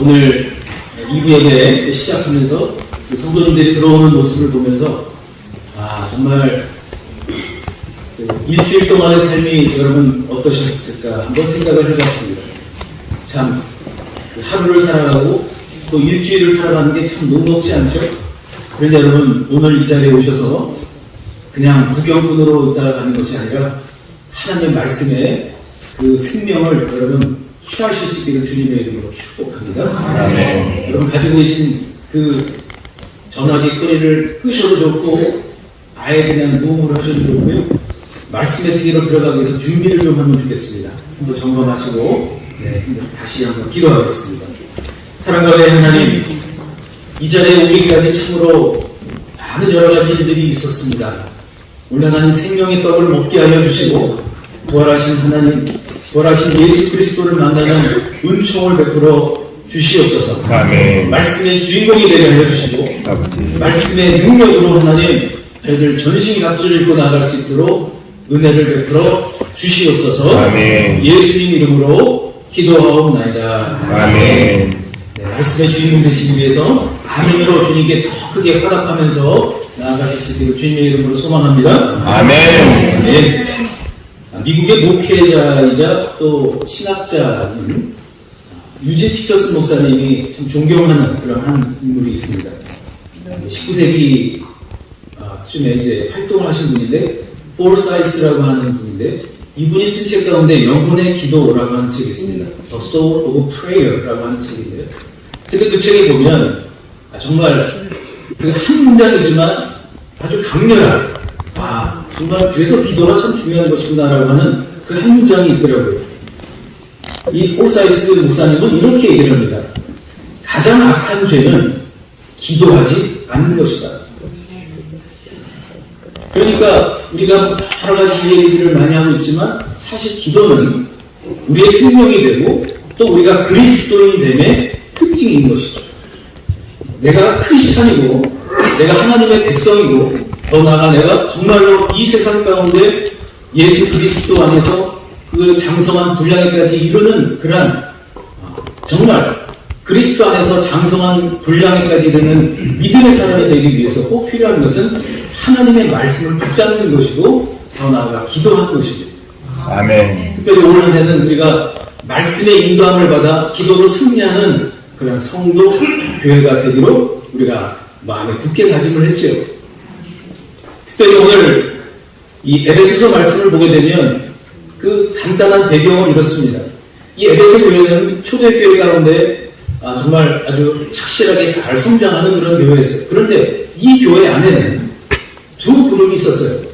오늘 2부 예배 시작하면서 성도님들이 들어오는 모습을 보면서 정말 일주일 동안의 삶이 여러분 어떠셨을까 한번 생각을 해봤습니다. 참 하루를 살아가고 또 일주일을 살아가는 게 참 녹록지 않죠? 그런데 여러분 오늘 이 자리에 오셔서 그냥 구경꾼으로 있다가 가는 것이 아니라 하나님의 말씀에 그 생명을 여러분 취하실 수 있기를 주님의 이름으로 축복합니다. 아멘. 여러분 가지고 계신 그 전화기 소리를 끄셔도 좋고 아예 그냥 무음으로 하셔도 좋고요. 말씀의 세계로 들어가기 위해서 준비를 좀 하면 좋겠습니다. 한번 점검하시고 다시 한번 기도하겠습니다. 사랑과 의 하나님, 이 자리에 오기까지 참으로 많은 여러 가지 일들이 있었습니다. 오늘 하나님 생명의 떡을 먹게 하여 주시고 부활하신 하나님, 부활하신 예수 그리스도를 만나는 은총을 베풀어 주시옵소서. 아멘. 말씀의 주인공이 되게 하여 주시고 아버지. 말씀의 능력으로 하나님 저희들 전신갑주를 입고 나아갈 수 있도록 은혜를 베풀어 주시옵소서. 아멘. 예수님 이름으로 기도하옵나이다. 아멘. 말씀의 주인공 되시기 위해서 아멘으로 주님께 더 크게 화답하면서 나아가실 수 있기를 주님의 이름으로 소망합니다. 아멘. 아멘. 미국의 목회자이자 또 신학자인 유진 피터슨 목사님이 참 존경하는 그런 한 인물이 있습니다. 19세기 쯤에 이제 활동을 하신 분인데, 포르사이스라고 하는 분인데, 이분이 쓴 책 가운데 영혼의 기도라고 하는 책이 있습니다. The Soul of Prayer라고 하는 책인데요. 근데 그 책에 보면 정말 그 한 문장이지만 아주 강렬한 정말 그래서 기도가 참 중요한 것이구나라고 하는 그 한 문장이 있더라고요. 이 포르사이스 목사님은 이렇게 얘기를 합니다. 가장 악한 죄는 기도하지 않는 것이다. 그러니까 우리가 여러 가지 얘기들을 많이 하고 있지만 사실 기도는 우리의 생명이 되고 또 우리가 그리스도인 됨의 특징인 것이죠. 내가 크리스찬이고 내가 하나님의 백성이고 더 나아가 내가 정말로 이 세상 가운데 예수 그리스도 안에서 그 장성한 분량에까지 이르는 그러한 정말 그리스도 안에서 장성한 분량에까지 이르는 믿음의 사람이 되기 위해서 꼭 필요한 것은 하나님의 말씀을 붙잡는 것이고 더 나아가 기도하는 것이죠. 아멘. 특별히 올 한 해는 우리가 말씀의 인도함을 받아 기도로 승리하는 그런 성도 교회가 되기로 우리가 마음에 굳게 다짐을 했죠. 특별히 오늘 이 에베소서 말씀을 보게 되면 그 간단한 배경은 이렇습니다. 이 에베소 교회는 초대교회 가운데 정말 아주 착실하게 잘 성장하는 그런 교회였어요. 그런데 이 교회 안에는 두 그룹이 있었어요.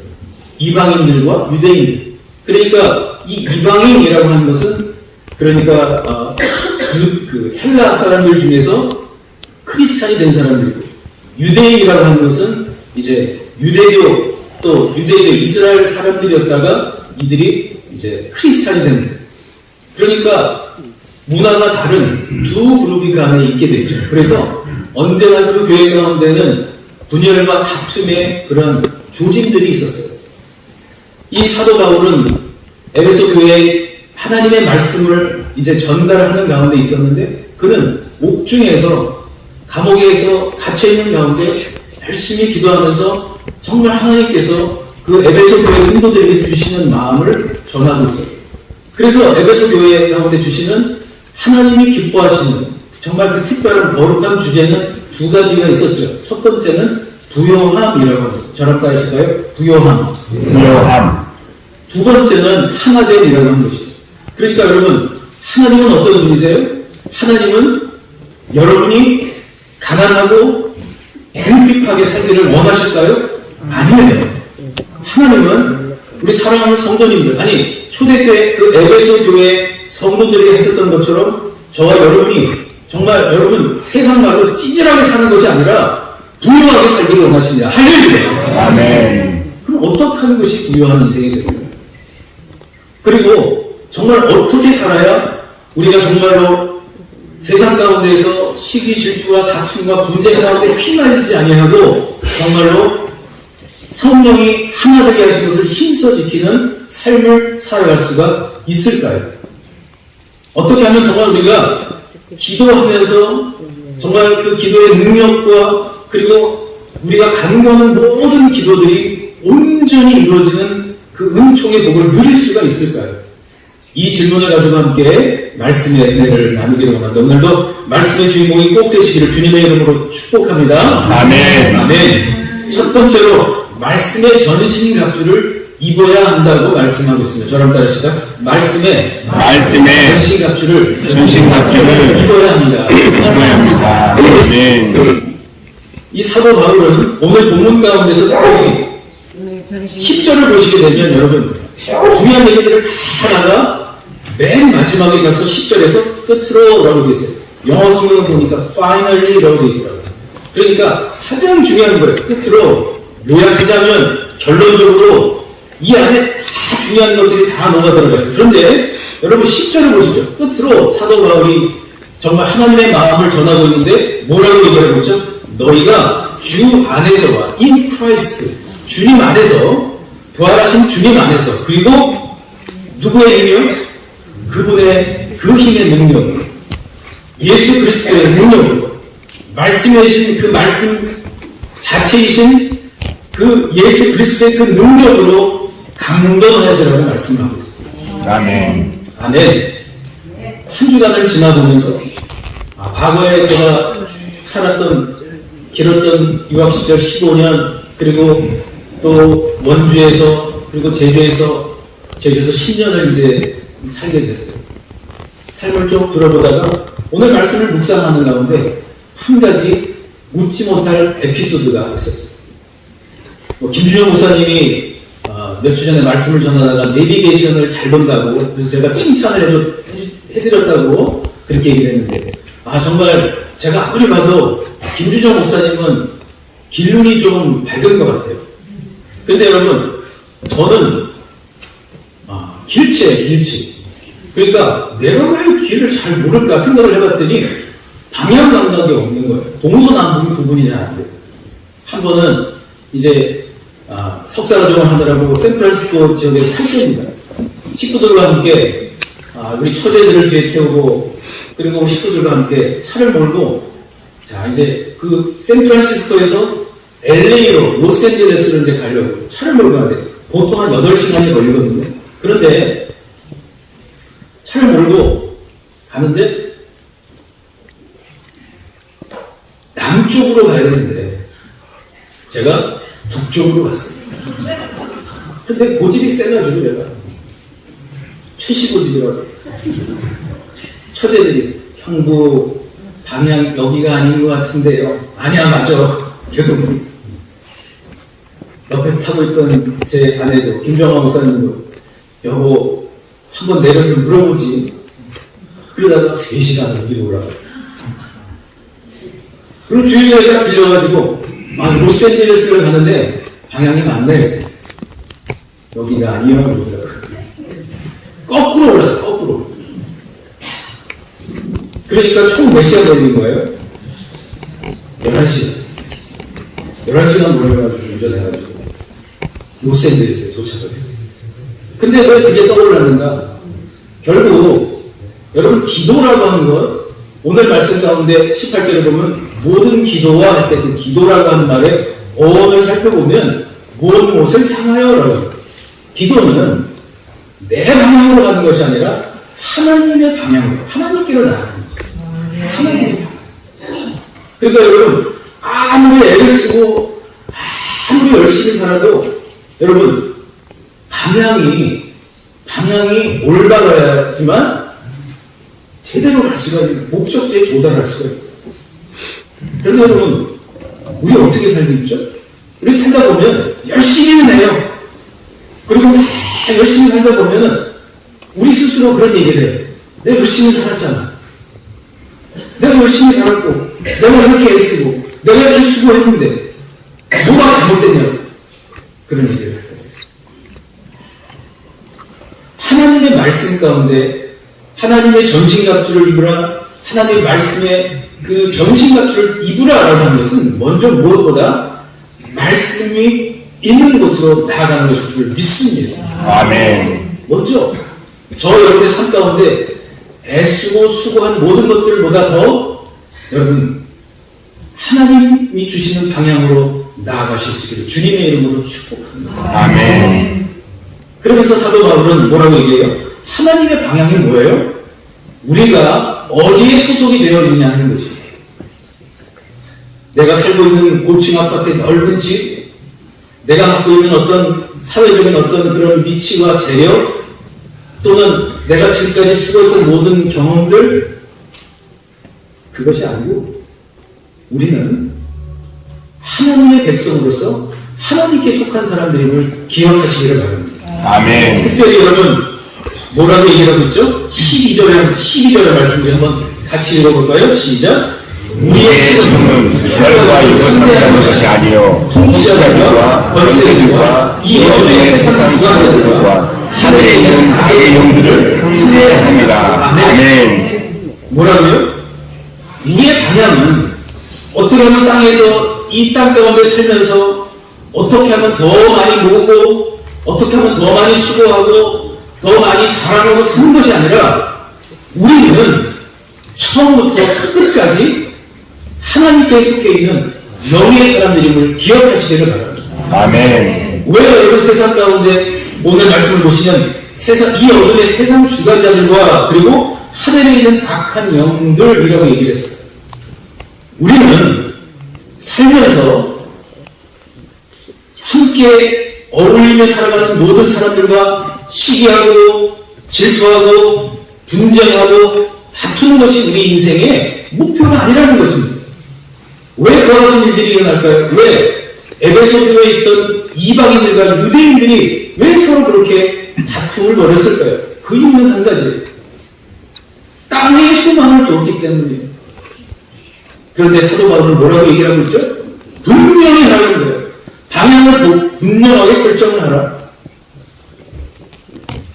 이방인들과 유대인들. 그러니까 이 이방인이라고 하는 것은 그러니까 그 헬라 사람들 중에서 크리스찬이 된 사람들이고, 유대인이라고 하는 것은 이제 유대교 또 유대교 이스라엘 사람들이었다가 이들이 이제 크리스찬이 된, 그러니까 문화가 다른 두 그룹이 그 안에 있게 되죠. 그래서 언제나 그 교회 가운데는 분열과 다툼의 그런 조짐들이 있었어요. 이 사도 바울은 에베소 교회에 하나님의 말씀을 이제 전달하는 가운데 있었는데, 그는 옥중에서 감옥에서 갇혀있는 가운데 열심히 기도하면서 정말 하나님께서 그 에베소 교회 성도들에게 주시는 마음을 전하고 있어요. 그래서 에베소 교회 가운데 주시는 하나님이 기뻐하시는 정말 그 특별한 거룩한 주제는 두 가지가 있었죠. 첫 번째는 부요함이라고 합니다. 저랑 따르실까요? 부요함. 두 번째는 하나됨이라고 하는 것이죠. 그러니까 여러분, 하나님은 어떤 분이세요? 하나님은 여러분이 가난하고 궁핍하게 살기를 원하실까요? 아니에요. 하나님은 우리 사랑하는 성도님들, 아니 초대때 그 에베소 교회 성도들이 했었던 것처럼 저와 여러분이 정말 여러분 세상 말로 찌질하게 사는 것이 아니라 부유하게 살기를 원하십니다. 할렐루야. 아멘. 그럼 어떻게 하는 것이 부유한 인생이 됩니까? 그리고 정말 어떻게 살아야 우리가 정말로 세상 가운데에서 시기 질투와 다툼과 분쟁 가운데 휘말리지 아니하고 정말로 성령이 하나 되게 하신 것을 힘써 지키는 삶을 살아갈 수가 있을까요? 어떻게 하면 정말 우리가 기도하면서 정말 그 기도의 능력과 그리고 우리가 간구하는 모든 기도들이 온전히 이루어지는 그 은총의 복을 누릴 수가 있을까요? 이 질문을 가지고 함께 말씀의 은혜를 나누기를 원합니다. 오늘도 말씀의 주인공이 꼭 되시기를 주님의 이름으로 축복합니다. 아멘. 아멘. 첫 번째로 말씀의 전신갑주를 입어야 한다고 말씀하고 있습니다. 저랑 따르시다. 말씀의 전신갑주를 입어야 합니다. 입어야 합니다. 아멘. 이 사도 바울은 오늘 본문 가운데서 특별히 10절을 보시게 되면 여러분 중요한 얘기들을 다 하다가 맨 마지막에 가서 10절에서 끝으로 라고 되어 있어요. 영어 성경을 보니까 finally 라고 되어 있더라고요. 그러니까 가장 중요한 거예요. 끝으로 요약하자면 결론적으로 이 안에 다 중요한 것들이 다 녹아 들어가 있어요. 그런데 여러분 10절을 보시죠. 끝으로 사도 바울이 정말 하나님의 마음을 전하고 있는데 뭐라고 얘기하고 있죠? 너희가 주 안에서와 in Christ 주님 안에서 부활하신 주님 안에서 그리고 누구의 힘이요? 그분의 그 힘의 능력 예수 그리스도의 능력으로 말씀이신 그 말씀 자체이신 그 예수 그리스도의 그 능력으로 강건하여지라고 말씀하고 있습니다. 아멘. 아멘. 한 주간을 지나보면서 과거에 제가 살았던 길었던 유학 시절 15년 그리고 또 원주에서 그리고 제주에서 10년을 이제 살게 됐어요. 삶을 쭉 들어보다가 오늘 말씀을 묵상하는 가운데 한 가지 묻지 못할 에피소드가 있었어요. 김준영 목사님이 몇 주 전에 말씀을 전하다가 내비게이션을 잘 본다고 그래서 제가 칭찬을 해드렸다고 그렇게 얘기를 했는데 정말 제가 아무리 봐도 김준영 목사님은 길눈이 좀 밝은 것 같아요. 근데 여러분 저는 길치예요. 길치. 그러니까 내가 왜 길을 잘 모를까 생각을 해봤더니 방향 감각이 없는 거예요. 동서남북 구분이 잘 안 돼요. 한 번은 이제 석사과정을 하느라고 샌프란시스코 지역에 살 때입니다. 식구들과 함께 우리 처제들을 뒤에 태우고 그리고 식구들과 함께 차를 몰고 자 이제 그 샌프란시스코에서 LA로 로스앤젤레스로 이제 가려고 차를 몰고 가야 돼. 보통 한 8시간이 걸리거든요. 그런데 차를 몰고 가는데 남쪽으로 가야 되는데 제가 북쪽으로 갔어요. 근데 고집이 세가지고 내가 최시고집이라고 처제들이 형부 방향 여기가 아닌 것 같은데요. 아니야 맞아. 계속 옆에 타고 있던 제 아내도 김정화 목사님도 여보 한번 내려서 물어보지. 그러다가 3시간 위로 올라가요. 그럼 주유소에 딱 들려가지고 로스앤젤레스를 가는데 방향이 맞네. 여기가 아니요. 그러더라고요. 거꾸로 올랐어. 거꾸로. 그러니까 총 몇 시간 걸린 거예요? 11시간. 11시간 걸려가지고 운전해가지고 로스앤젤레스에 도착을 했어요. 근데 왜 그게 떠올랐는가? 결국 여러분 기도라고 하는 건 오늘 말씀 가운데 18절에 보면 모든 기도와 할 때 그 기도라고 하는 말의 어원을 살펴보면 모든 곳을 향하여라고 합니다. 기도는 내 방향으로 가는 것이 아니라 하나님의 방향으로 하나님께로 나아가는 거예요. 하나님의 방향. 그러니까 여러분 아무리 애를 쓰고 아무리 열심히 살아도 여러분 방향이 올바라야지만 제대로 갈 수가 있는 목적지에 도달할 수가 있고. 그런데 여러분 우리 어떻게 살고 있죠? 우리 살다 보면 열심히는 해요. 그리고 열심히 살다 보면은 우리 스스로 그런 얘기를 해요. 내가 열심히 살았잖아. 내가 열심히 살았고 내가 이렇게 애쓰고 내가 이렇게 수고했는데 뭐가 잘못됐냐고 그런 얘기를 할 때가 있어요. 하나님의 말씀 가운데 하나님의 전신갑주를 입으라 하나님의 말씀에 그 전신갑주를 입으라라고 하는 것은 먼저 무엇보다 말씀이 있는 곳으로 나아가는 것일 줄 믿습니다. 아멘. 먼저 저 여러분의 삶 가운데 애쓰고 수고한 모든 것들보다 더 여러분 하나님이 주시는 방향으로 나아가실 수 있기를 주님의 이름으로 축복합니다. 아멘. 그러면서 사도 바울은 뭐라고 얘기해요? 하나님의 방향이 뭐예요? 우리가 어디에 소속이 되어 있느냐는 것이에요. 내가 살고 있는 고층 아파트의 넓은 집, 내가 갖고 있는 어떤 사회적인 어떤 그런 위치와 재력, 또는 내가 지금까지 수고했던 모든 경험들, 그것이 아니고 우리는 하나님의 백성으로서 하나님께 속한 사람들임을 기억하시기를 바랍니다. 아멘. 특별히 여러분 뭐라고 얘기하고 있죠? 12절의 말씀을 한번 같이 읽어볼까요? 시작. 우리의 예수는 혈과 육을 상대하는 것이 아니요 통치자들과 권세들과 이 어둠의 세상 주관자들과 하늘에 있는 악의 영들을 상대합니다. 아멘. 뭐라고요? 우리의 방향은 어떻게 하면 땅에서 이 땅 가운데 살면서 어떻게 하면 더 많이 모으고 어떻게 하면 더 많이 수고하고 더 많이 자라고 사는 것이 아니라 우리는 처음부터 끝까지 하나님께 속해 있는 영의 사람들임을 기억하시기를 바랍니다. 아멘. 왜 여러분 세상 가운데 오늘 말씀을 보시면 이 어둠의 세상 주관자들과 그리고 하늘에 있는 악한 영들이라고 얘기를 했어요. 우리는 살면서 함께 어울리며 살아가는 모든 사람들과 시기하고 질투하고 분쟁하고 다투는 것이 우리 인생의 목표가 아니라는 것입니다. 왜 그와 같은 일들이 일어날까요? 왜 에베소서에 있던 이방인들과 유대인들이 왜 서로 그렇게 다툼을 벌였을까요? 그 이유는 한 가지. 땅의 소망을 뒀기 때문이에요. 그런데 사도 바울은 뭐라고 얘기를 하고 있죠? 분명히 하라는 거예요. 방향을 분명하게 설정을 하라.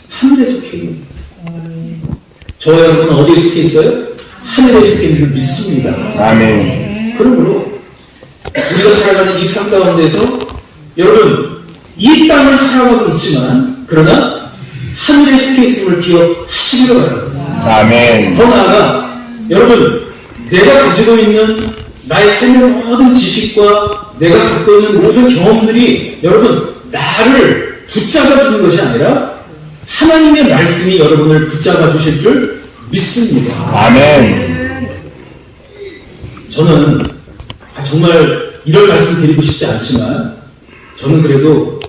하늘에 속해 있는. 저 여러분은 어디에 속해 있어요? 하늘에 속해 있는 줄 믿습니다. 아멘. 그러므로 우리가 살아가는 이 삶 가운데서 여러분 이 땅을 살아가고 있지만 그러나 하늘에 속해 있음을 기억하시기를 바랍니다. 아멘. 더 나아가 여러분 내가 가지고 있는 나의 삶의 모든 지식과 내가 갖고 있는 모든 경험들이 여러분 나를 붙잡아 주는 것이 아니라 하나님의 말씀이 여러분을 붙잡아 주실 줄 믿습니다. 아멘. 저는 정말 이런 말씀 드리고 싶지 않지만 저는 그래도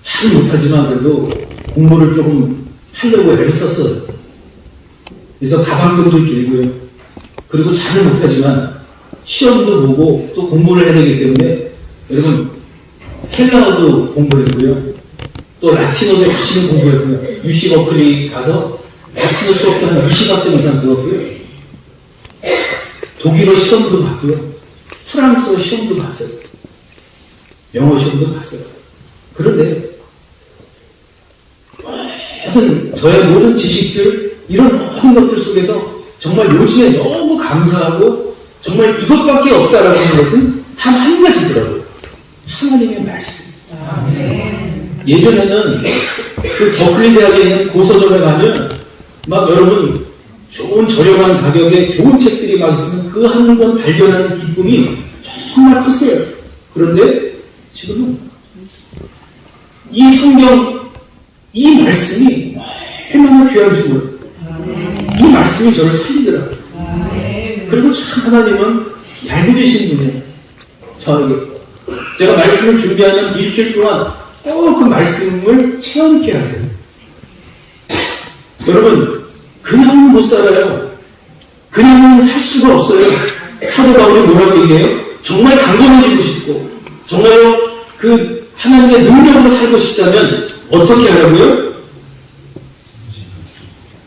잘 못하지만 그래도 공부를 조금 하려고 애를 썼어요. 그래서 가방끈도 길고요. 그리고 잘은 못하지만 시험도 보고 또 공부를 해야 되기 때문에 여러분 헬라어도 공부했고요. 또 라틴어도 열심히 공부했고요. UC 버클리 가서 라틴어 수업도 한 20학점 이상 들었고요. 독일어 시험도 봤고요. 프랑스어 시험도 봤어요. 영어 시험도 봤어요. 그런데 저의 모든 지식들 이런 모든 것들 속에서 정말 요즘에 너무 감사하고 정말 이것밖에 없다라고 하는 것은 단 한 가지더라고요. 하나님의 말씀. 예전에는 그 버클리 대학에 있는 고서점에 가면 막 여러분 좋은 저렴한 가격에 좋은 책들이 막 있으면 그 한 권 발견하는 기쁨이 정말 컸어요. 그런데 지금은 이 성경, 이 말씀이 얼마나 귀한지 몰라요. 이 말씀이 저를 살리더라고요. 그리고 참 하나님은 얄미우신 분이에요. 저에게. 제가 말씀을 준비하면 일주일 동안 꼭 그 말씀을 체험케 하세요. 여러분, 그냥은 못 살아요. 그냥은 살 수가 없어요. 사도 바울이 뭐라고 얘기해요? 정말 강건해지고 싶고, 정말로 그 하나님의 능력으로 살고 싶다면 어떻게 하라고요?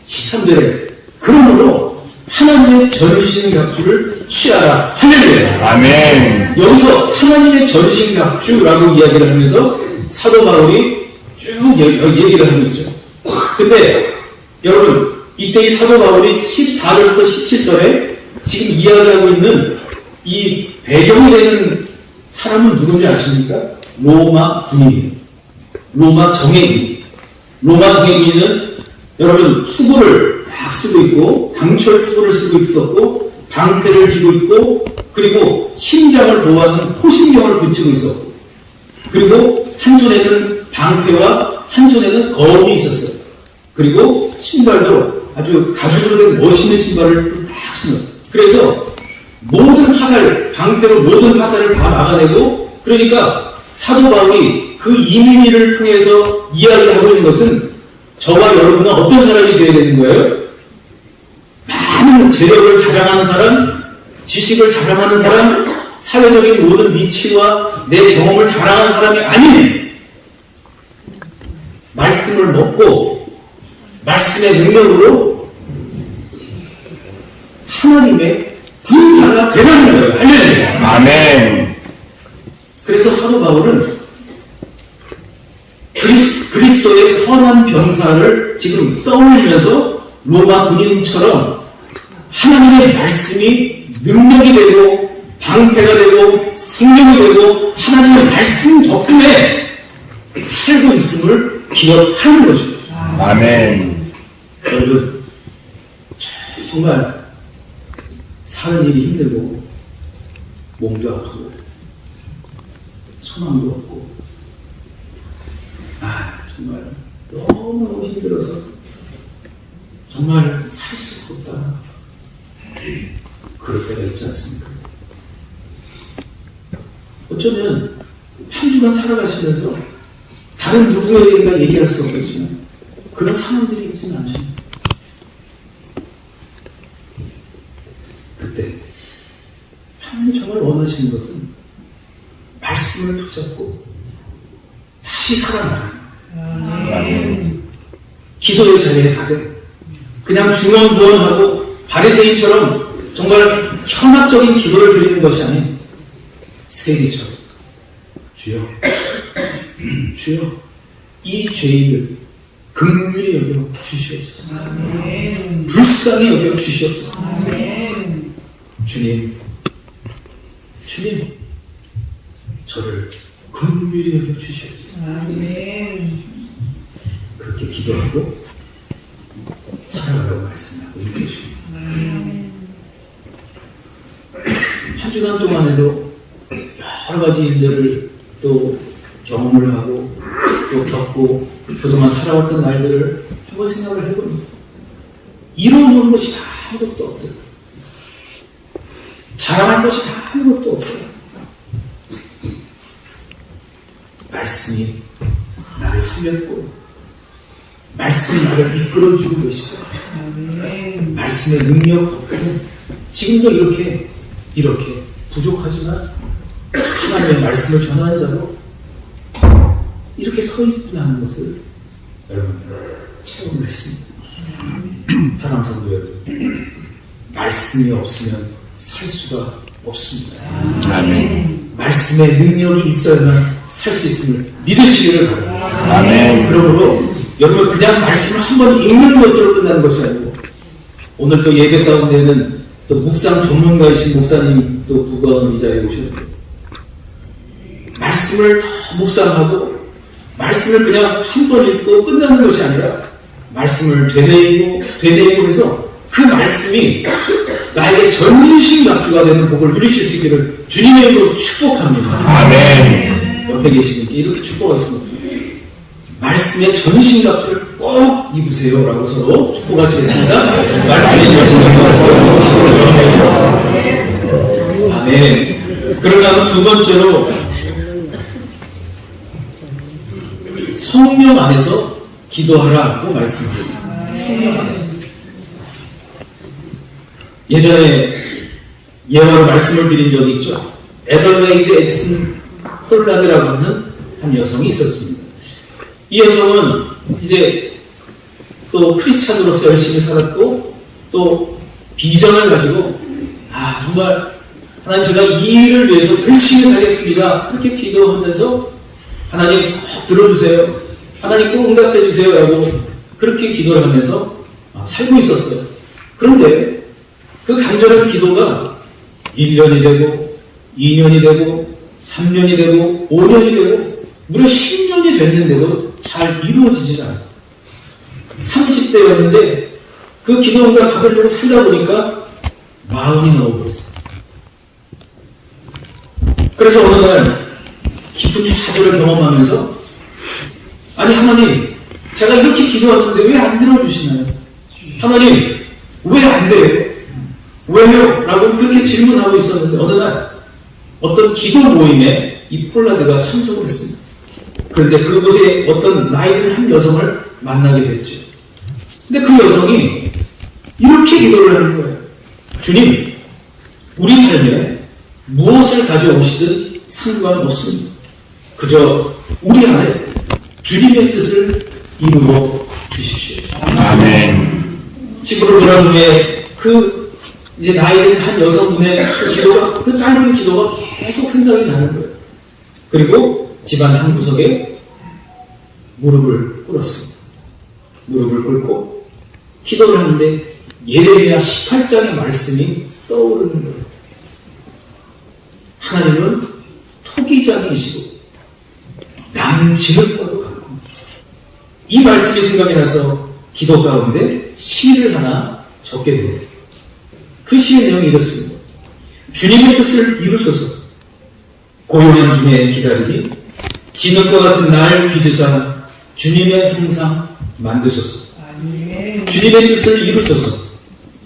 13절에 그러므로 하나님의 전신갑주를 취하라. 할렐루야. 아멘. 여기서 하나님의 전신갑주라고 이야기를 하면서 사도 바울이 쭉 얘기를 하고 있죠. 근데 여러분 이때 이 사도 바울이 14절부터 17절에 지금 이야기하고 있는 이 배경이 되는 사람은 누군지 아십니까? 로마 군인이에요. 로마 정예군. 로마 정예군인은 여러분 투구를 딱 쓰고 있고 강철 투구를 쓰고 있었고 방패를 쥐고 있고 그리고 심장을 보호하는 호신경을 붙이고 있었고 그리고 한 손에는 방패와 한 손에는 검이 있었어요. 그리고 신발도 아주 가죽으로 된 멋있는 신발을 딱 신었어요. 그래서 모든 화살, 방패로 모든 화살을 다 막아내고 그러니까 사도 바울이 그 이민희를 통해서 이야기하고 있는 것은 저와 여러분은 어떤 사람이 되어야 되는 거예요? 많은 재력을 자랑하는 사람, 지식을 자랑하는 사람, 사회적인 모든 위치와 내 경험을 자랑하는 사람이 아닌 말씀을 먹고 말씀의 능력으로 하나님의 군사가 되라는 거예요. 할렐루야. 아멘. 그래서 사도 바울은 그리스도의 선한 병사를 지금 떠올리면서 로마 군인처럼 하나님의 말씀이 능력이 되고 방패가 되고 생명이 되고 하나님의 말씀 덕분에 살고 있음을 기억하는 것입니다. 아멘. 여러분 정말 사는 일이 힘들고 몸도 아프고 소망도 없고 정말 너무 힘들어서 정말 살 수가 없다 그럴 때가 있지 않습니까? 어쩌면 한 주간 살아가시면서 다른 누구에게나 얘기할 수 없겠지만 그런 상황들이 있지는 않습니다. 그때 하나님이 정말 원하시는 것은 말씀을 붙잡고 다시 살아나는 기도의 자리에 가되 그냥 중언부언하고 바리새인처럼 정말 현학적인 기도를 드리는 것이 아닌 세리처럼 주여 주여 이 죄인을 긍휼히 여겨 주시옵소서. 불쌍히 여겨 주시옵소서. 주님 저를 긍휼히 여겨 주시옵소서. 그렇게 기도하고 살아가라고 말씀하고 있는 것입니다. 한 주간 동안에도 여러 가지 일들을 또 경험을 하고 또 겪고 그동안 살아왔던 날들을 한번 생각을 해보니 이루어놓은 것이 다 아무것도 없더라. 자랑할 것이 다 아무것도 없더라. 말씀이 나를 살렸고 말씀이 나를 이끌어주고 계시고 말씀의 능력 덕분에 지금도 이렇게 부족하지만 하나님의 말씀을 전하는 자로 이렇게 서 있다는 것을 여러분 체험을 했습니다. 사랑하는 성도 여러분, 말씀이 없으면 살 수가 없습니다. 아멘. 말씀의 능력이 있어야만 살 수 있음을 믿으시기를 바랍니다. 아멘. 그러므로 여러분 그냥 말씀을 한번 읽는 것으로 끝나는 것이 아니고 오늘 또 예배 가운데는 또 묵상 전문가이신 목사님 또 부건 이자에 오셨고 말씀을 더 묵상하고 말씀을 그냥 한 번 읽고 끝나는 것이 아니라 말씀을 되뇌이고 해서 그 말씀이 나에게 전신갑주가 되는 복을 누리실 수 있기를 주님의 이름으로 축복합니다. 아멘. 옆에 계신 분께 이렇게 축복하겠습니다. 말씀의 전신갑주를 꼭 입으세요 라고 서로 축복하시겠습니다. 말씀의 전신갑주. 아멘. 그러면 두 번째로 성령 안에서 기도하라고 말씀드렸습니다. 성령 안에서. 예전에 예화로 말씀을 드린 적이 있죠. 에덜레이드 에디슨 홀라드라고 하는 한 여성이 있었습니다. 이 여성은 이제 또 크리스찬으로서 열심히 살았고 또 비전을 가지고 정말 하나님 제가 이 일을 위해서 열심히 살겠습니다. 그렇게 기도하면서 하나님 꼭 들어주세요. 하나님 꼭 응답해 주세요. 라고 그렇게 기도를 하면서 살고 있었어요. 그런데 그 간절한 기도가 1년이 되고 2년이 되고 3년이 되고 5년이 되고 무려 10년이 됐는데도 잘 이루어지질 않아요. 30대였는데 그 기도 응답 받으려고 살다 보니까 40이 넘어버렸어요. 그래서 어느 날 깊은 좌절을 경험하면서 아니 하나님, 제가 이렇게 기도하는데 왜 안 들어주시나요? 하나님, 왜 안 돼요? 왜요? 라고 그렇게 질문하고 있었는데 어느 날 어떤 기도 모임에 이 폴라드가 참석을 했습니다. 그런데 그곳에 어떤 나이 든 한 여성을 만나게 됐죠. 근데 그 여성이 이렇게 기도를 하는 거예요. 주님, 우리 삶에 무엇을 가져오시든 상관없습니다. 그저 우리 안에 주님의 뜻을 이루어 주십시오. 아멘. 집으로 돌아온 후에 그 이제 나이 든 한 여성분의 그 기도가, 그 짧은 기도가 계속 생각이 나는 거예요. 그리고 집안 한 구석에 무릎을 꿇었습니다. 무릎을 꿇고 기도를 하는데 예레미야 18장의 말씀이 떠오르는 거예요. 하나님은 토기장이시고 남은 진흙과도 같고, 이 말씀이 생각이 나서 기도 가운데 시를 하나 적게 돼요. 그 시의 내용이 이렇습니다. 주님의 뜻을 이루소서. 고요한 중에 기다리니 진흙과 같은 날 빚으사 주님의 형상 만드소서. 주님의 뜻을 이루소서.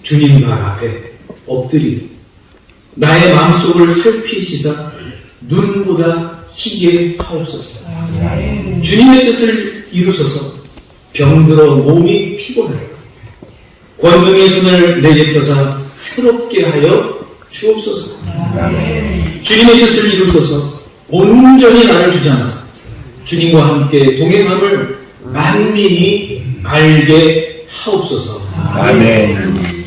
주님 발 앞에 엎드리니 나의 마음속을 살피시사 눈보다 희게 하옵소서. 주님의 뜻을 이루소서. 병들어 몸이 피곤하다. 권능의 손을 내게 펴사 새롭게 하여 주옵소서. 주님의 뜻을 이루소서. 온전히 나를 주장하사 주님과 함께 동행함을 만민이 알게 하옵소서. 아멘.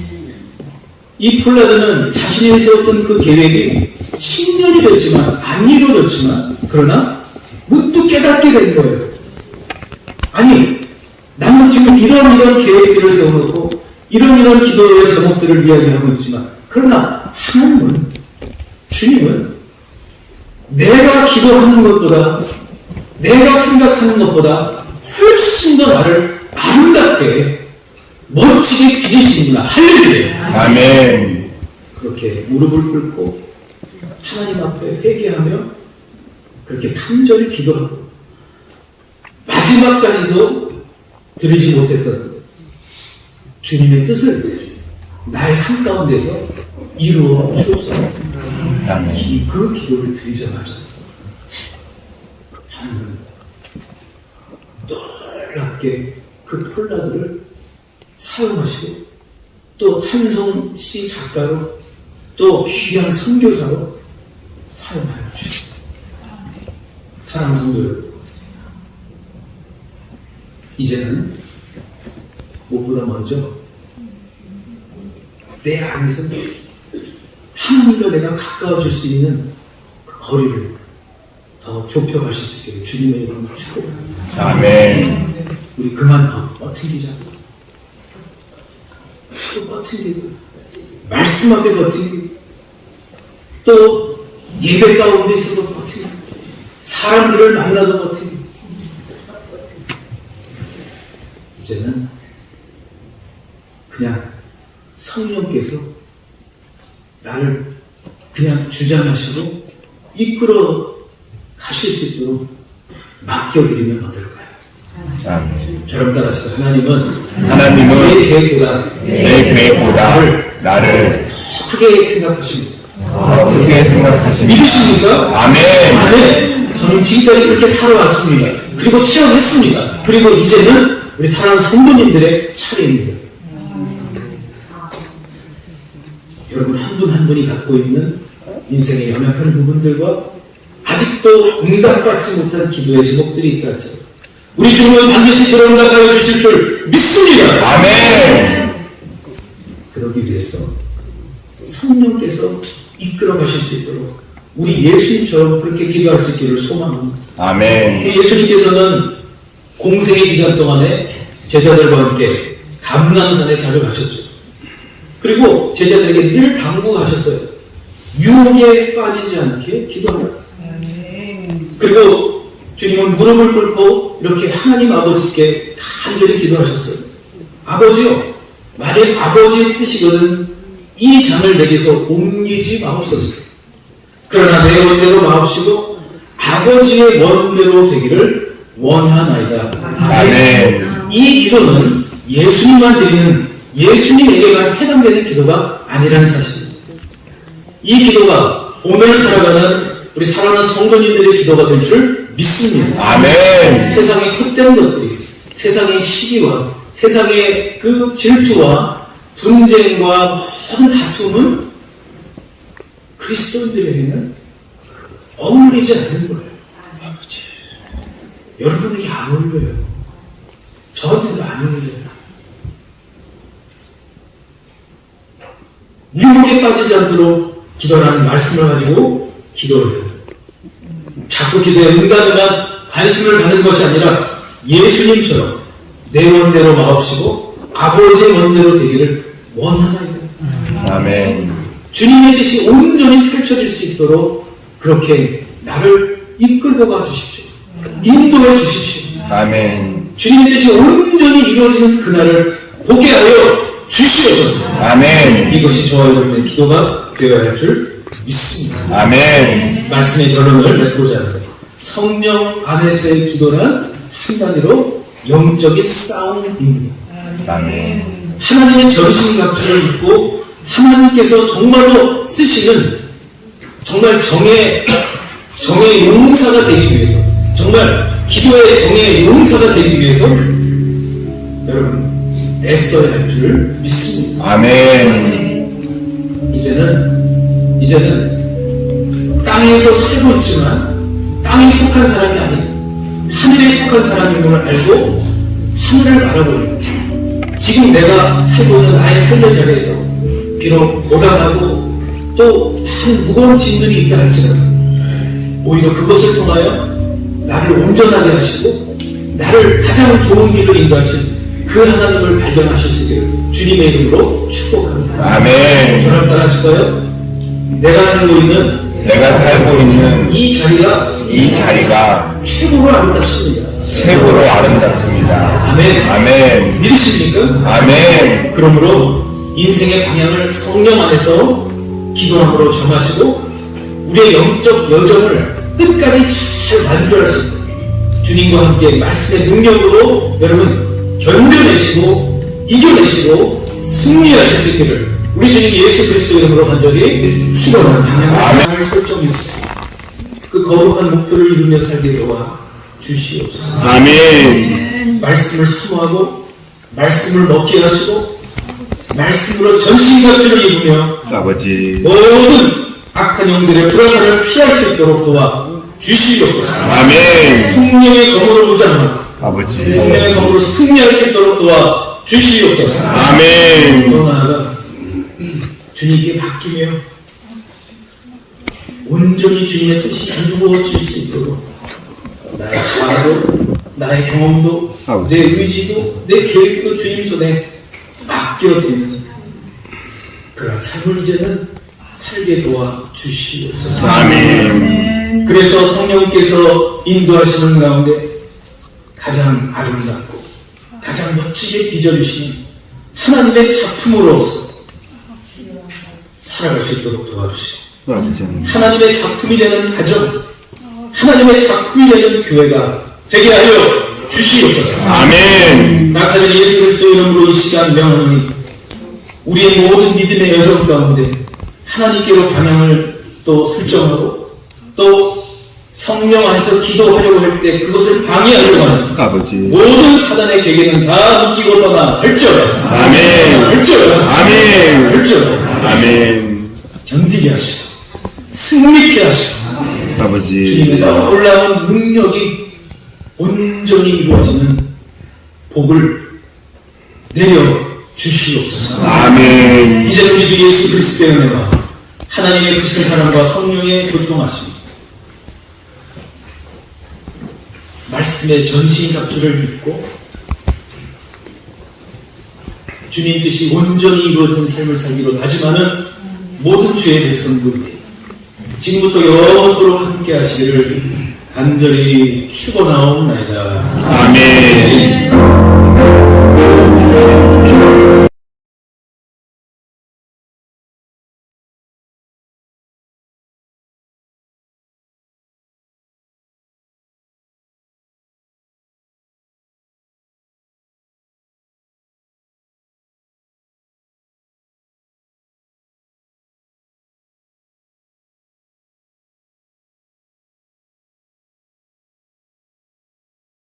이 폴라드는 자신이 세웠던 그 계획이 10년이 됐지만 안 이루어졌지만 그러나 문득 깨닫게 된 거예요. 아니, 나는 지금 이런 계획들을 세워놓고 이런 기도의 제목들을 이야기하고 있지만 그러나 하나님은, 주님은 내가 기도하는 것보다, 내가 생각하는 것보다 훨씬 더 나를 아름답게 멋지게 빚으시는구나. 할렐루야. 아멘. 그렇게 무릎을 꿇고 하나님 앞에 회개하며 그렇게 간절히 기도하고 마지막까지도 드리지 못했던 주님의 뜻을 나의 삶 가운데서 이루어 주옵소서. 아멘. 그 기도를 드리자마자 하나님은 놀랍게 그 폴라드를 사용하시고 또 찬송시 작가로 또 귀한 선교사로 사용하여 주셨어요. 사랑하는 성도 여러분, 이제는 무엇보다 먼저 내 안에서 하나님과 내가 가까워질 수 있는 그 거리를 더 좁혀가실 수 있게 주님의 이름으로 축복합니다. 아멘. 우리 그만 버티자. 또 버티고 말씀 앞에 버티고 또 예배 가운데서도 버티고 사람들을 만나도 버티고 이제는 그냥 성령께서 나를 그냥 주장하시고 이끌어 가실 수 있도록 맡겨드리면 어떨까요? 아멘. 저럼 따라서 하나님은 하나님은 내 계획보다 내 계획보다 나를 크게 생각하십니다. 크게 생각하십니다. 믿으십니까? 아멘. 아멘. 저는 지금까지 그렇게 살아왔습니다. 그리고 체험했습니다. 그리고 이제는 우리 사랑하는 성도님들의 차례입니다. 여러분 한 분 한 분이 갖고 있는 인생의 연약한 부분들과 아직도 응답받지 못한 기도의 제목들이 있다 할지라도 우리 주님은 반드시 들어응답하여 주실 줄 믿습니다. 아멘. 그러기 위해서 성령께서 이끌어 가실 수 있도록 우리 예수님처럼 그렇게 기도할 수 있기를 소망합니다. 아멘. 예수님께서는 공생의 기간 동안에 제자들과 함께 감람산에 자주 가셨죠. 그리고 제자들에게 늘 당부하셨어요. 유혹에 빠지지 않게 기도하라. 그리고 주님은 무릎을 꿇고 이렇게 하나님 아버지께 간절히 기도하셨어요. 아버지요, 만약 아버지의 뜻이거든 이 잔을 내게서 옮기지 마옵소서. 그러나 내 원대로 마옵시고 아버지의 원대로 되기를 원하나이다. 아멘. 이 기도는 예수님만 드리는, 예수님에게만 해당되는 기도가 아니라는 사실입니다. 이 기도가 오늘 살아가는 우리 사랑하는 성도님들의 기도가 될 줄 믿습니다. 아멘. 세상의 헛된 것들이, 세상의 시기와 세상의 그 질투와 분쟁과 모든 다툼은 그리스도인들에게는 어울리지 않는 거예요. 여러분에게 안 어울려요. 저한테도 안 어울려요. 유혹에 빠지지 않도록 기도라는 말씀을 가지고 기도를 해요. 자꾸 기도에 응답에만 관심을 갖는 것이 아니라 예수님처럼 내 원대로 마옵시고 아버지의 원대로 되기를 원하나이다. 아멘. 주님의 뜻이 온전히 펼쳐질 수 있도록 그렇게 나를 이끌고 가 주십시오. 인도해 주십시오. 아멘. 주님의 뜻이 온전히 이루어지는 그날을 보게 하여 주시옵소서. 아멘. 이것이 저와 여러분의 기도가 되어야 할 줄 믿습니다. 아멘. 말씀의 결론을 맺고자 합니다. 성령 안에서의 기도는 한마디로 영적인 싸움입니다. 아멘. 하나님의 전신갑주를 입고 하나님께서 정말로 쓰시는 정말 정의 용사가 되기 위해서, 정말 기도의 정의 용사가 되기 위해서 여러분 애써야 할 줄 믿습니다. 아멘. 이제는 땅에서 살고 있지만 땅에 속한 사람이 아닌 하늘에 속한 사람임을 알고 하늘을 바라보는, 지금 내가 살고 있는 나의 삶의 자리에서 비록 고단하고 또 많은 무거운 짐들이 있다 할지라도 오히려 그것을 통하여 나를 온전하게 하시고 나를 가장 좋은 길로 인도하신 그 하나님을 발견하실 수 있기를 주님의 이름으로 축복합니다. 아멘. 저랑 따라하실까요? 내가 살고 있는 이 자리가 최고로 아름답습니다. 최고로 아름답습니다. 아멘. 아멘. 믿으십니까? 아멘. 그러므로 인생의 방향을 성령 안에서 기도함으로 정하시고 우리의 영적 여정을 끝까지 잘 완주할 수 있도록 주님과 함께 말씀의 능력으로 여러분 견뎌내시고 이겨내시고 승리하실 수 있기를 우리 주님 예수 그리스도 이름으로 간절히 축원합니다. 방향을 설정해서 그 거룩한 목표를 이루며 살게 도와 주시옵소서. 아멘. 말씀을 사모하고 말씀을 먹게 하시고 말씀으로 전신갑주를 입으며 아버지. 모든 악한 영들의 불화살을 피할 수 있도록 도와 주시옵소서. 아멘. 성령의 검으로 무장하고 아버지. 성령의 검으로 승리할 수 있도록 도와 주시옵소서. 아멘. 또 나아가 주님께 맡기며 온전히 주님의 뜻이 이루어질 수 있도록 나의 자아도 나의 경험도 내 의지도 내 계획도 주님 손에 맡겨드리는 그런 삶을 이제는 살게 도와 주시옵소서. 아멘. 그래서 성령께서 인도하시는 가운데 가장 아름답고 가장 멋지게 빚어주신 하나님의 작품으로서 살아갈 수 있도록 도와주시고 하나님의 작품이 되는 가정, 하나님의 작품이 되는 교회가 되게 하여 주시옵소서. 아멘. 나사렛 예수 그리스도 이름으로 이 시간 명하노니 우리의 모든 믿음의 여정 가운데 하나님께로 방향을 또 설정하고 또 성령 안에서 기도하려고 할 때 그것을 방해하려고 하는 아버지. 모든 사단의 계계는 다 묶이고 떠나 펼쳐라. 아멘. 펼쳐라. 아멘. 펼쳐라. 아멘. 견디게 하시고 승리케 하시고 아버지. 주님의 놀라운 능력이 온전히 이루어지는 복을 내려 주시옵소서. 아멘. 이제 우리 주 예수 그리스도의 은혜와 하나님의 크신 사랑과 성령의 교통하심, 말씀의 전신갑주를 입고 주님 뜻이 온전히 이루어진 삶을 살기로 다짐하는 모든 주의 백성들이 지금부터 영원토록 함께 하시기를 간절히 축원하옵나이다. 아멘.